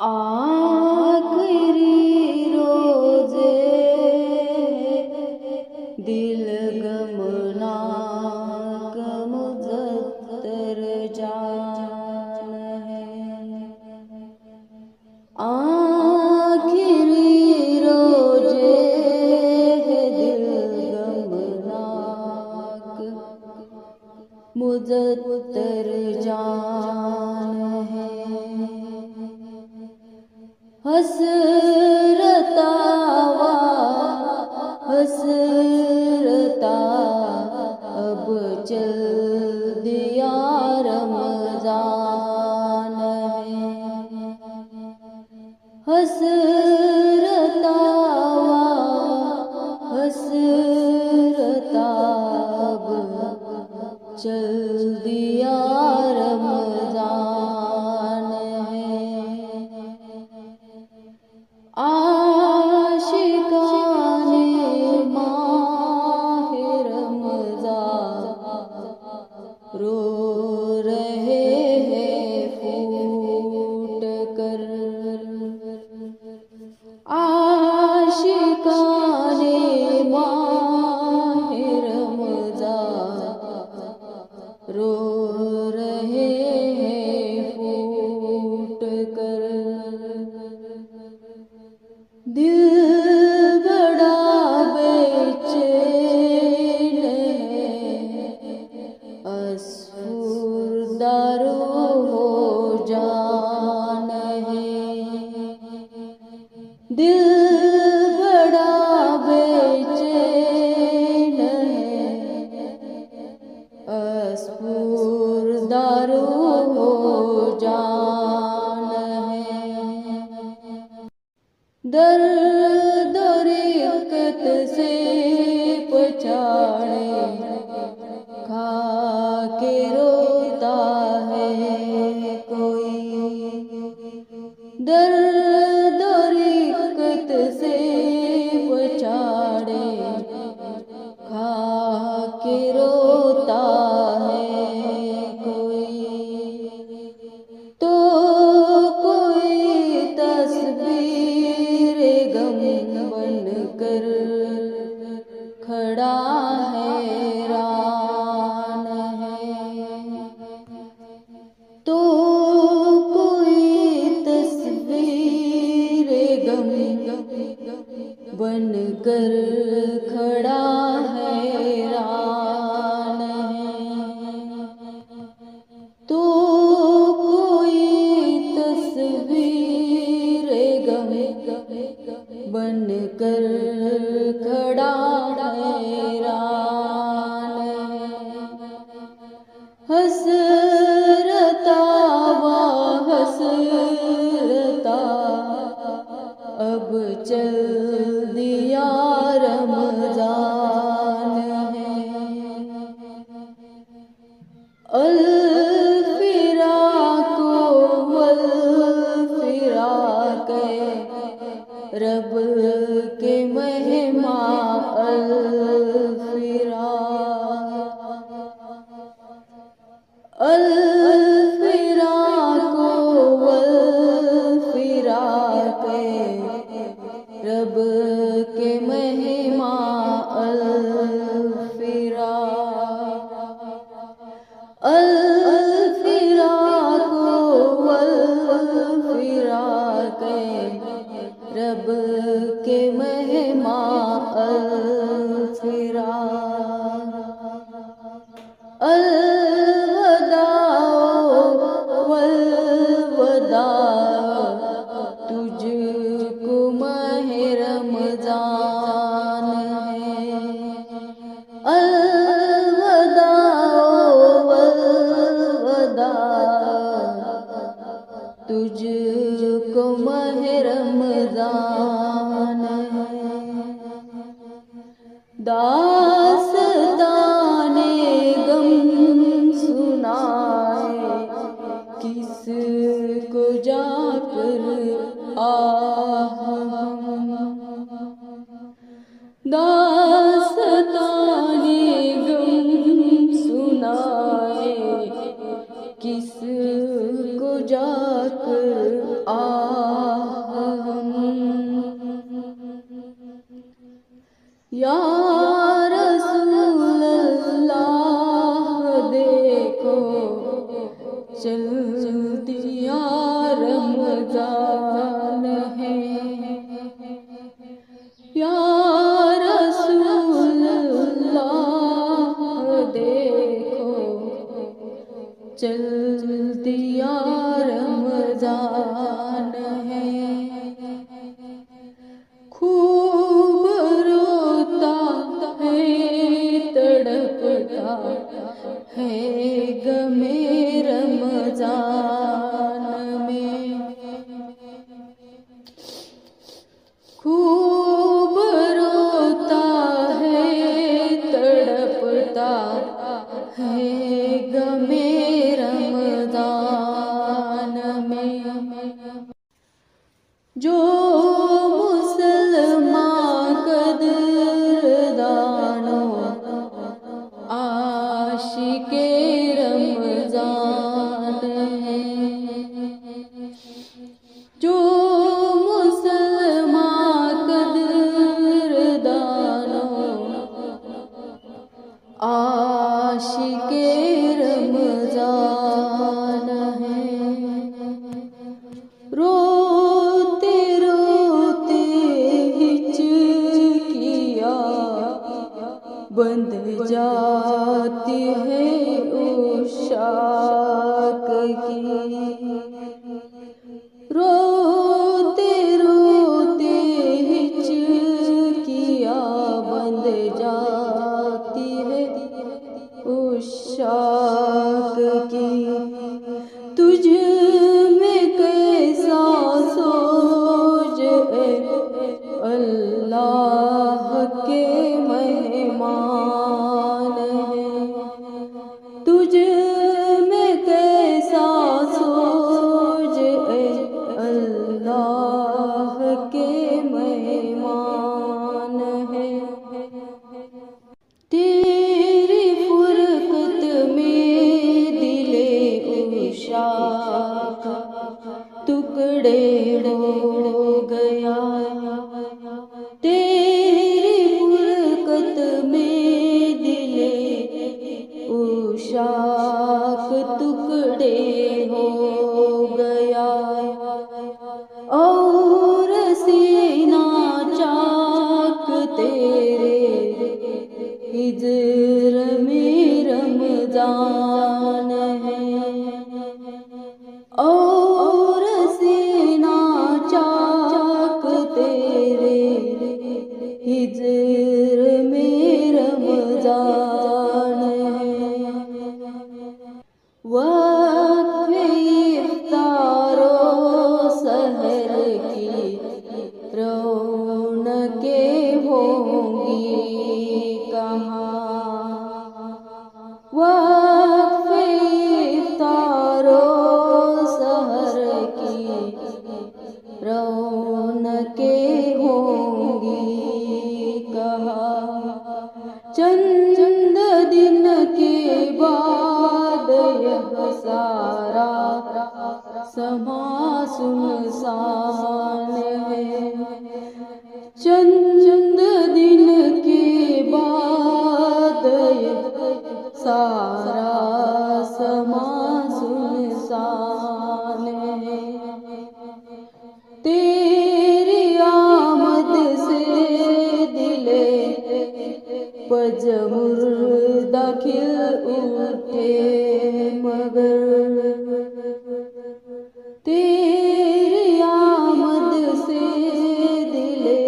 आखिरी रोजे दिल गमनाक मुज़त्तर जान है। आखिरी रोजे दिल गमनाक मुज़त्तर जान है। हसरता अब चल दिया रमज़ान है। हसरता अब चल दिया रमज़ान है। आशिकाने माह रमज़ान रो रहे हैं फूट कर। आशिकाने माह रमज़ान रो रहे हैं फूट कर। दिल बड़ा बेचैन है, अस्फुरदारो हो जान है। दिल बड़ा बेचैन है, अस्फुरदारो हो जान है। दर्द और रिक्कत से पछाड़े खा के रोता है कोई। दर्द और रिक्कत से पछाड़े खा के रोता है कोई। तो कोई तस्वीर बनकर खड़ा हैरान है। तो कोई तस्वीर बनकर खड़ा हैरान है। तो कोई तस्वीर बनकर खड़ा हैरान है। हसरता अब चल दिया रमज़ान है। रब के महिमा रब के महिमा रब के महिमा अलवदा तुझको माह रमज़ान है। अलवदा तुझको माह रमज़ान है। दास्ताने गम सुनाए किसको जाकर दास्ताने गम सुनाए किसको जाकर या रसूल अल्लाह देखो चल दिया रमजान है। या रसूल अल्लाह देखो चल दिया रमजान है। खूब रोता है तड़पता है गमे रमजान में। खूब रोता है तड़पता है गमे रमजान में। जो मुसलमान कदरदानो आशिके रमजान है। जो मुसलमान कदरदानो आशिके रमजान है। रोते रोते हिचकिया बंद जाती है उशाक की। रोते रोते हिचकिया बंद जाती है उशाक की। तुझ में कैसा सोज है अल्लाह के मेहमान है। तुझ में कैसा सोज है अल्लाह के मेहमान है। तेरी फुरकत में दिले उशाक टुकड़े हो गया। तेरी फुरकत में दिले उशाक टुकड़े हो गया। और सीना चाक तेरे हिजर में रमजान है। और सीना चाक तेरे हिजर में रमजान है। वक्त इफ्तारो सहर की रौनकें होंगी कहाँ। वक्त इफ्तारो सहर की रौनकें होंगी कहाँ। चंद दिन के बाद यह सारा समा सुनसान है। चंद दिन के बाद यह सारा समा सुनसान है। तेरी आमद से दिले पजमुर्दा खिल उठे मगर। तेरी आमद से दिले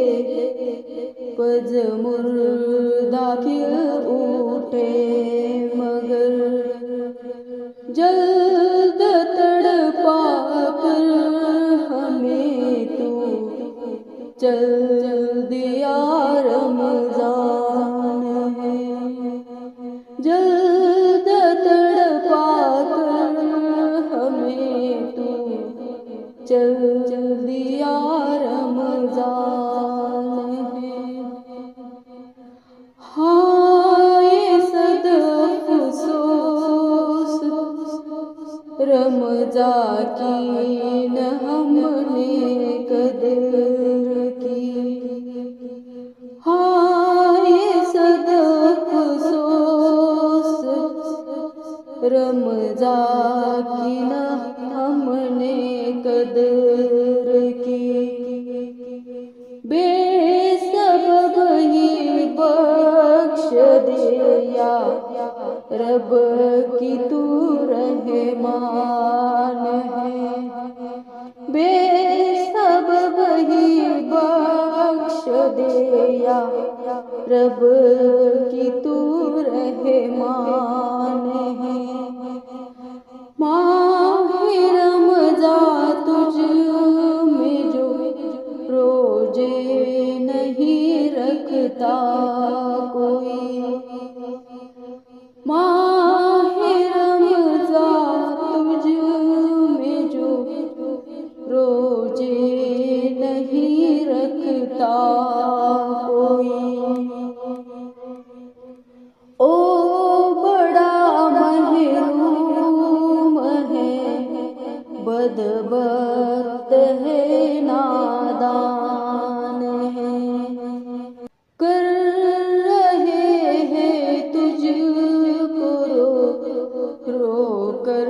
पजमुर्दा खिल उठे मगर। जल्द तड़पा कर हमें तू चल दिया रमजान है। जल्द तड़पा कर हमें तू चल दिया रमजान है। हाय सद अफसोस रमजा की न हमने कदर की। हाय कदर की, बेसबब ही बख्श दे या रब की तू रहमान है। बेसबब ही बख्श दे या रब की तू रहमान है। माहे रमज़ान तुझ में जो रोजे नहीं रखता कोई, माहे रमज़ान तुझ में जो रोजे नहीं रखता कोई। ओ बड़ा महरूम है, बदबख्त है, नादान है। कर रहे हैं तुझको रो कर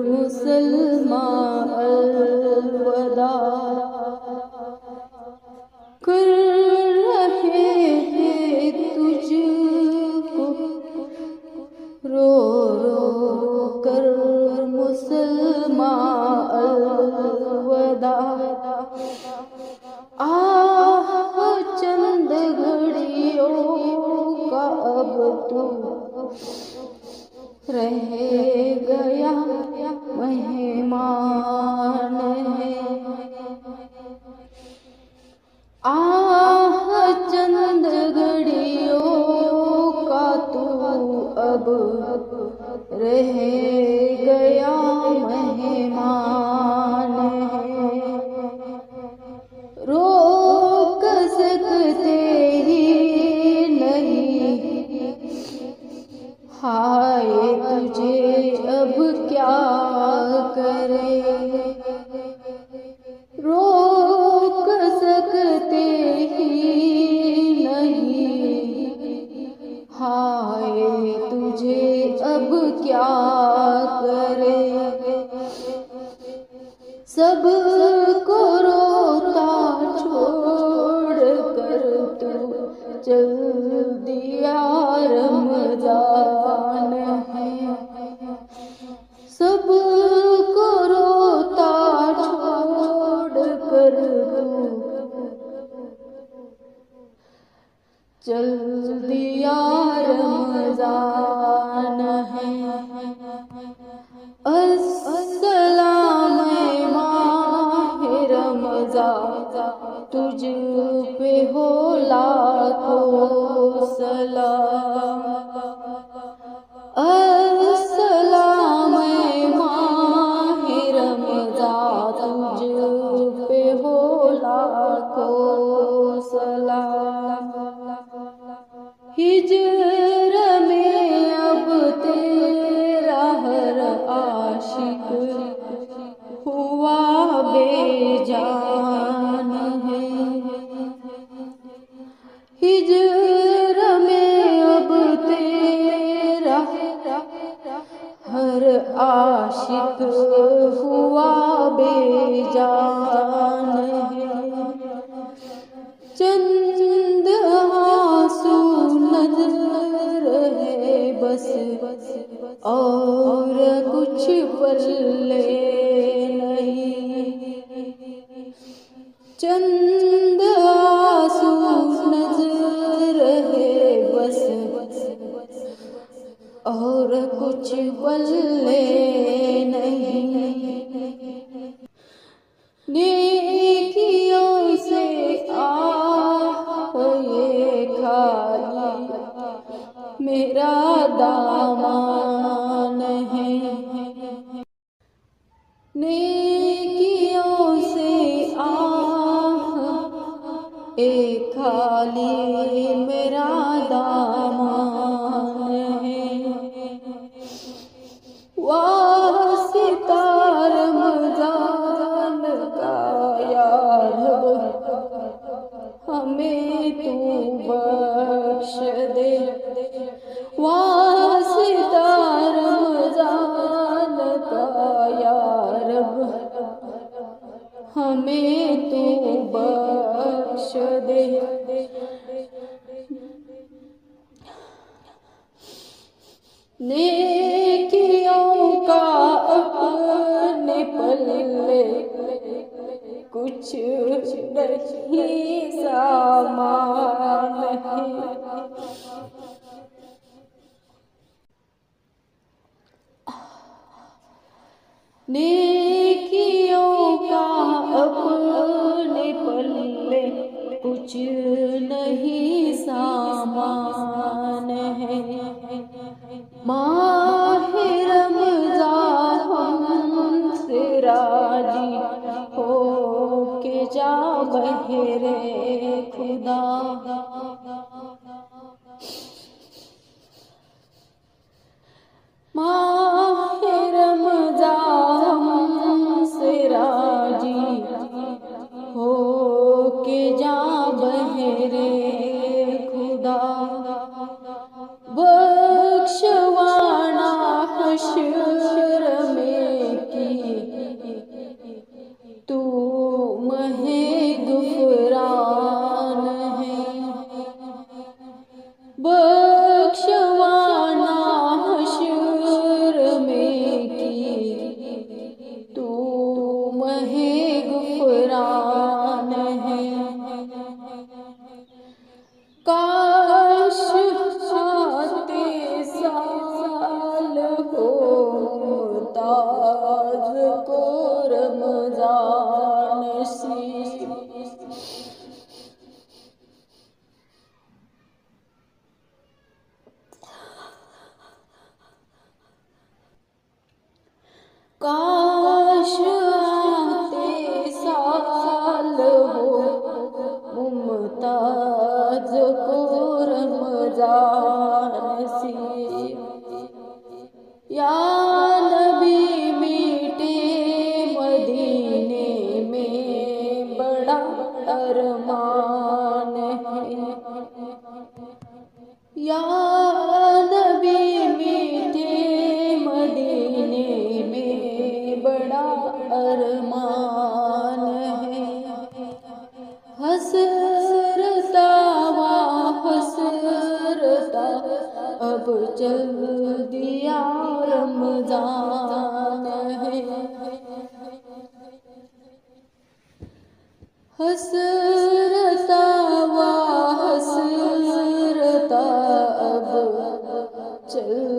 मुसलमान अलविदा, कर रहे हैं तुझको रो कर मुसलमान अलविदा। आह चंद घड़ियों का अब तू रह गया मेहमान है। आह चंद घड़ियों का तू अब रह गया मेहमान है। रोक सकते ही नहीं, हाय तुझे अब क्या करे। रोक सकते ही नहीं, हाय तुझे अब क्या करे। सबको रोता छोड़ कर तू चल दिया रमज़ान है। सबको रोता छोड़ कर तू चल दिया रमज़ान है। अस्सलाम माहे रमज़ान तुझ पे हो लाखों सलाम। अस्सलाम माहे रमज़ान तुझ पे हो लाखों सलाम। हिज्र में अब तेरा हर आशिक हुआ बेजान है। हिज्र में अब तेरा हर आशिक हुआ बेजान है। चंद आंसू नजर है बस और कुछ पल्ले नहीं। चंद आंसू नजर है बस और कुछ पल्ले नहीं। नेकियों से ये खाली मेरा दामन है। नेकियों से एक खाली मेरा दामन है। वास्ता रमज़ान का या रब हमें तू बख्श दे। वास्ता रमज़ान का या रब हमें तू बख्श दे। नेकियों का अपने पल्ले कुछ नहीं सामान है। नेकियों का अपने पल्ले कुछ नहीं सामान है। माहे रमज़ान हमसे राजी हो के जा बहरे खुदा। माहे रमज़ान हमसे राजी हो के जा बहरे खुदा। बख्शवाना हश्र में की तू महे गुफरान है। बख्शवाना हश्र में की तू महे गुफरान है। काश आते साल हो मुमताज को रमज़ान नसीब। काश आते साल हो मुमताज को रमज़ान नसीब। या नबी मीठे मदीने में बड़ा अरमान है। या नबी मीठे मदीने में बड़ा अरमान है। हसरता वा हसरता अब चल दिया रमज़ान है। हसरता वा हसरता अब चल